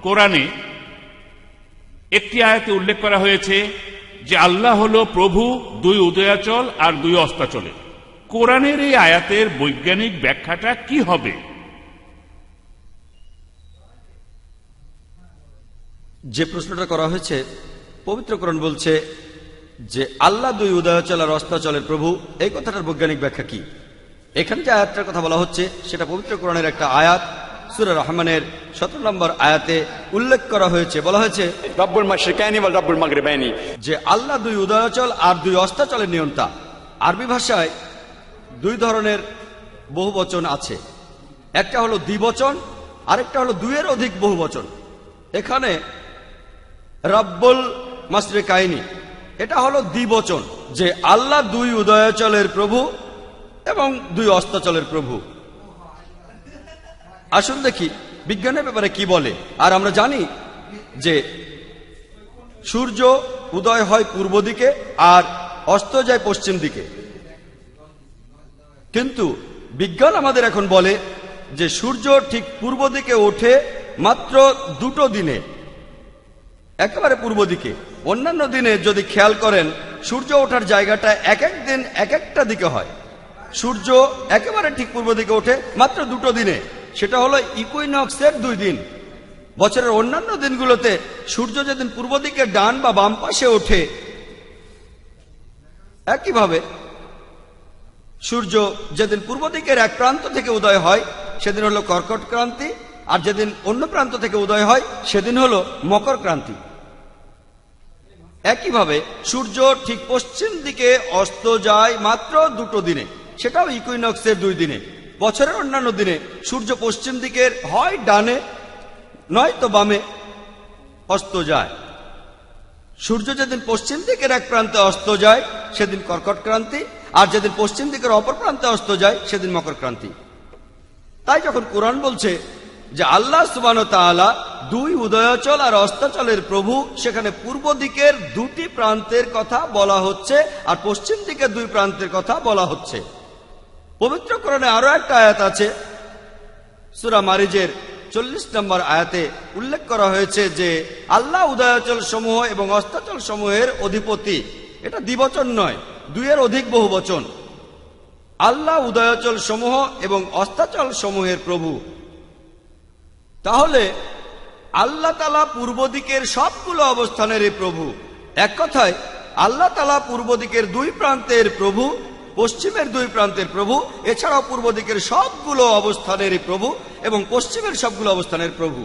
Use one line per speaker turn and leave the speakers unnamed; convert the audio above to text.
কোরআনে একটি আয়াতে উল্লেখ করা হয়েছে যে আল্লাহ হলো প্রভু দুই উদয়াচল আর দুই অস্তাচলে। কোরআনের এই আয়াতের বৈজ্ঞানিক ব্যাখ্যাটা কি হবে?
যে প্রশ্নটা করা হয়েছে, পবিত্র কোরআন বলছে যে আল্লাহ দুই উদয়াচল আর অস্তাচলের প্রভু, এই কথাটার বৈজ্ঞানিক ব্যাখ্যা কি? এখানে যে আয়াতটার কথা বলা হচ্ছে সেটা পবিত্র কোরআনের একটা আয়াত, সূরা রহমানের 17 নম্বর আয়াতে উল্লেখ করা হয়েছে। বলা হয়েছে
রব্বুল মাশরিকাইনি ওয়াল রব্বুল মাগরিবাইনি,
যে আল্লাহ দুই উদয়াচল আর দুই অস্তাচলের নিয়ন্তা। আরবি ভাষায় দুই ধরনের বহুবচন আছে, একটা হলো দ্বিবচন, আরেকটা হলো দুইয়ের অধিক বহুবচন। এখানে রব্বুল মাশরিকাইনি এটা হলো দ্বিবচন, যে আল্লাহ দুই উদয়াচলের প্রভু এবং দুই অস্তাচলের প্রভু। আসুন দেখি বিজ্ঞানের ব্যাপারে কি বলে। আর আমরা জানি যে সূর্য উদয় হয় পূর্ব দিকে আর অস্ত যায় পশ্চিম দিকে, কিন্তু বিজ্ঞান আমাদের এখন বলে যে সূর্য ঠিক পূর্ব দিকে ওঠে মাত্র দুটো দিনে, একেবারে পূর্ব দিকে। অন্যান্য দিনে যদি খেয়াল করেন সূর্য ওঠার জায়গাটা এক এক দিন এক একটা দিকে হয়। সূর্য একেবারে ঠিক পূর্ব দিকে ওঠে মাত্র দুটো দিনে, সেটা হলো ইকুইনক্সের 2 দিন। বছরের অন্যান্য দিনগুলোতে সূর্য যেদিন পূর্ব দিকে ডান বা বাম পাশে ওঠে, একইভাবে সূর্য যেদিন পূর্ব দিকের এক প্রান্ত থেকে উদয় হয় সেদিন হলো কর্কট ক্রান্তি, আর যেদিন অন্য প্রান্ত থেকে উদয় হয় সেদিন হলো মকর ক্রান্তি। একইভাবে সূর্য ঠিক পশ্চিম দিকে অস্ত যায় মাত্র দুটো দিনে, সেটাও ইকুইনক্সের 2 দিনে। বছরের অন্যান্য দিনে সূর্য পশ্চিম দিকের হয় ডানে নয়তো বামে অস্ত যায়। সূর্য যেদিন পশ্চিম দিকের এক প্রান্তে অস্ত যায় সেদিন কর্কট ক্রান্তি, আর যেদিন পশ্চিম দিকের অপর প্রান্তে অস্ত যায় সেদিন মকর ক্রান্তি। তাই যখন কোরআন বলছে যে আল্লাহ সুবহানাহু ওয়া তাআলা দুই উদয়াচল আর অস্তাচলের প্রভু, সেখানে পূর্ব দিকের 2টি প্রান্তের কথা বলা হচ্ছে আর পশ্চিম দিকের 2 প্রান্তের কথা বলা হচ্ছে। পবিত্র কোরআনে আরো একটা আয়াত আছে, সূরা মারিজের 40 নম্বর আয়াতে উল্লেখ করা হয়েছে যে আল্লাহ উদয়াচল সমূহ এবং অস্তাচল সমূহের অধিপতি। এটা দ্বিবচন নয়, দুইয়ের অধিক বহুবচন। আল্লাহ উদয়াচল সমূহ এবং অস্তাচল সমূহের প্রভু। তাহলে আল্লাহ তাআলা পূর্ব দিকের সবগুলো অবস্থানেরই প্রভু। এক কথায় আল্লাহ তাআলা পূর্ব দিকের 2 প্রান্তের প্রভু, পশ্চিমের 2 প্রান্তের প্রভু, এছাড়াও পূর্ব দিকের সবগুলো অবস্থানেরই প্রভু এবং পশ্চিমের সবগুলো অবস্থানের প্রভু।